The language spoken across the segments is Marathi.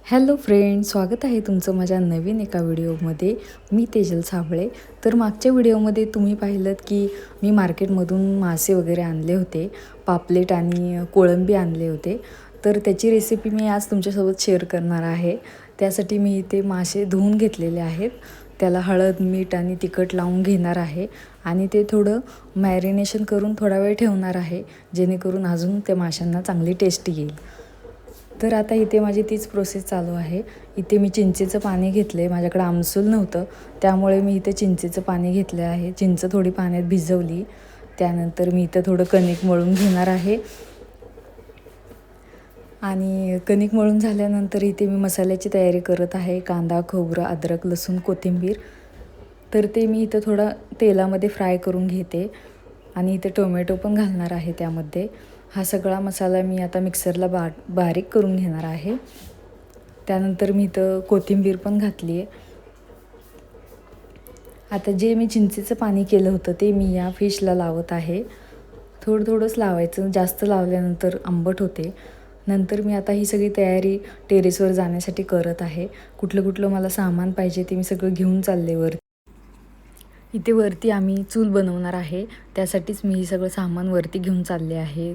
हॅलो फ्रेंड, स्वागत आहे तुमचं माझ्या नवीन एका व्हिडिओमध्ये. मी तेजल साबळे. तर मागच्या व्हिडिओमध्ये तुम्ही पाहिलं की मी मार्केटमधून मासे वगैरे आणले होते, पापलेट आणि कोळंबी आणले होते. तर त्याची रेसिपी मी आज तुमच्यासोबत शेअर करणार आहे. त्यासाठी मी इथे मासे धुवून घेतलेले आहेत. त्याला हळद, मीठ आणि तिखट लावून घेणार आहे आणि ते थोडं मॅरिनेशन करून थोडा वेळ ठेवणार आहे, जेणेकरून अजून त्या माशांना चांगली टेस्ट येईल. तर आता इथे माझी तीच प्रोसेस चालू आहे. इथे मी चिंचेचं पाणी घेतलं आहे. माझ्याकडे आमसूल नव्हतं, त्यामुळे मी इथे चिंचेचं पाणी घेतलं आहे. चिंच थोडी पाण्यात भिजवली. त्यानंतर मी इथं थोडं कणिक मळून घेणार आहे आणि कणिक मळून झाल्यानंतर इथे मी मसाल्याची तयारी करत आहे. कांदा, खोबरं, अद्रक, लसूण, कोथिंबीर. तर ते मी इथं थोडं तेलामध्ये फ्राय करून घेते आणि इथे टोमॅटो पण घालणार आहे त्यामध्ये. हा सगळा मसाला मी आता मिक्सरला बारीक करून घेणार आहे. त्यानंतर मी इथं कोथिंबीर पण घातली आहे. आता जे मी चिंचेचं पाणी केलं होतं ते मी या फिशला लावत आहे. थोडंच लावायचं, जास्त लावल्यानंतर आंबट होते. नंतर मी आता ही सगळी तयारी टेरेसवर जाण्यासाठी करत आहे. कुठलं मला सामान पाहिजे ते मी सगळं घेऊन चालले वरती. इथे वरती आम्ही चूल बनवणार आहे, त्यासाठीच मी हे सगळं सामान वरती घेऊन चालले आहे.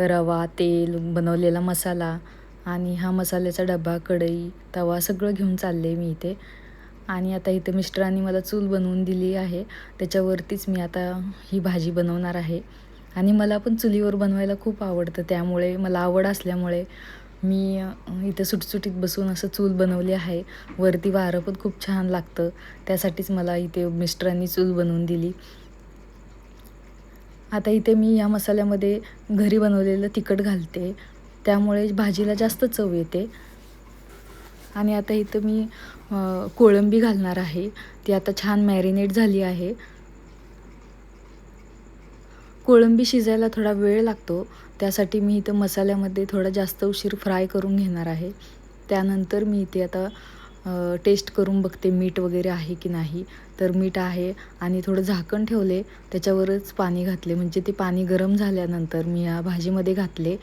रवा, तेल, बनवलेला मसाला आणि हा मसाल्याचा डबा, कढई, तवा सगळं घेऊन चालले मी इथे. आणि आता इथे मिस्टरांनी मला चूल बनवून दिली आहे, त्याच्यावरतीच मी आता ही भाजी बनवणार आहे. आणि मला पण चुलीवर बनवायला खूप आवडतं, त्यामुळे मला आवड असल्यामुळे मी इथं सुटसुटीत बसून असं चूल बनवली आहे. वरती वारं पण खूप छान लागतं, त्यासाठीच मला इथे मिस्टरांनी चूल बनवून दिली. आता इथे मी या मसाल्यामध्ये घरी बनवलेलं तिखट घालते, त्यामुळे भाजीला जास्त चव येते. आणि आता इथं मी कोळंबी घालणार आहे. ती आता छान मॅरिनेट झाली आहे. कोळंबी शिजायला थोडा वेळ लागतो, त्यासाठी मी इथं मसाल्यामध्ये थोडा जास्त उशीर फ्राय करून घेणार आहे. त्यानंतर मी इथे आता टेस्ट करून बघते मीठ वगैरे आहे की नाही. तर मीठ आहे आणि थोडं झाकण ठेवले, त्याच्यावरच पाणी घातले. म्हणजे ते पाणी गरम झाल्यानंतर मी या भाजीमध्ये घातले.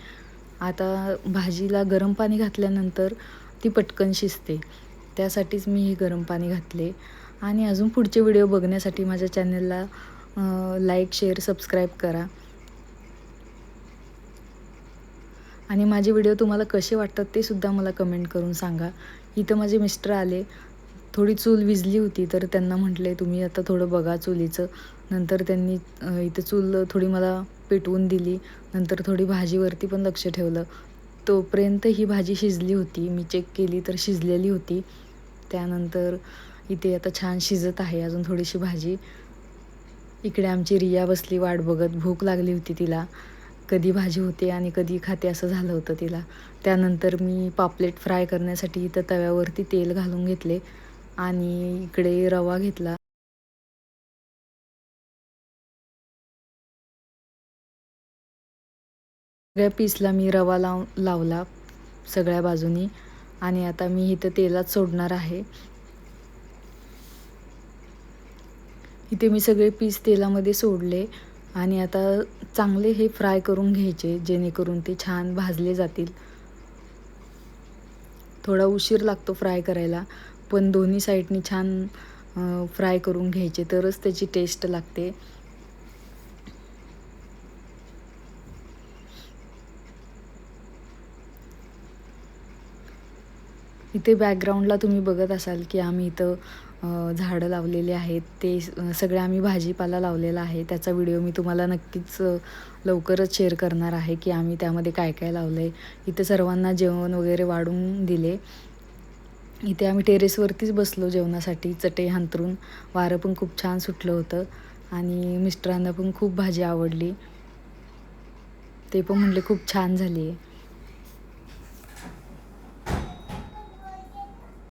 आता भाजीला गरम पाणी घातल्यानंतर ती पटकन शिजते, त्यासाठीच मी हे गरम पाणी घातले. आणि अजून पुढचे व्हिडिओ बघण्यासाठी माझ्या चॅनलला लाईक, शेअर, सबस्क्राईब करा. आणि माझे व्हिडिओ तुम्हाला कसे वाटतात ते सुद्धा मला कमेंट करून सांगा. इथं माझे मिस्टर आले. थोडी चूल विझली होती, तर त्यांना म्हटले तुम्ही आता थोडं बघा चुलीचं. नंतर त्यांनी इथं चूल थोडी मला पेटवून दिली. नंतर थोडी भाजीवरती पण लक्ष ठेवलं. तोपर्यंत ही भाजी शिजली होती. मी चेक केली तर शिजलेली होती. त्यानंतर इथे आता छान शिजत आहे अजून थोडीशी भाजी. इकडे आमची रिया बसली वाट बघत. भूक लागली होती तिला. कधी भाजी होते आणि कधी खाते असं झालं होतं तिला. त्यानंतर मी पापलेट फ्राय करण्यासाठी इथं तव्यावरती तेल घालून घेतले आणि इकडे रवा घेतला. सगळ्या पीसला मी रवा लावला सगळ्या बाजूनी आणि आता मी इथं तेलात सोडणार आहे. इथे मी सगळे पीस तेलामध्ये सोडले आणि आता चांगले हे फ्राय करून घ्यायचे, जेणेकरून ते छान भाजले जातील. थोडा उशीर लागतो फ्राय करायला, पण दोन्ही साईडनी छान फ्राय करून घ्यायचे, तरच त्याची टेस्ट लागते. इथे बॅकग्राऊंडला तुम्ही बघत असाल की आम्ही इथं झाडं लावलेले आहेत. ते सगळे आम्ही भाजीपाला लावलेला आहे. त्याचा व्हिडिओ मी तुम्हाला नक्कीच लवकरच शेअर करणार आहे की आम्ही त्यामध्ये काय लावलं आहे. इथे सर्वांना जेवण वगैरे वाढून दिले. इथे आम्ही टेरेसवरतीच बसलो जेवणासाठी, चटई अंथरून. वारं पण खूप छान सुटलं होतं आणि मिस्टरांना पण खूप भाजी आवडली. ते पण म्हणले खूप छान झाली आहे.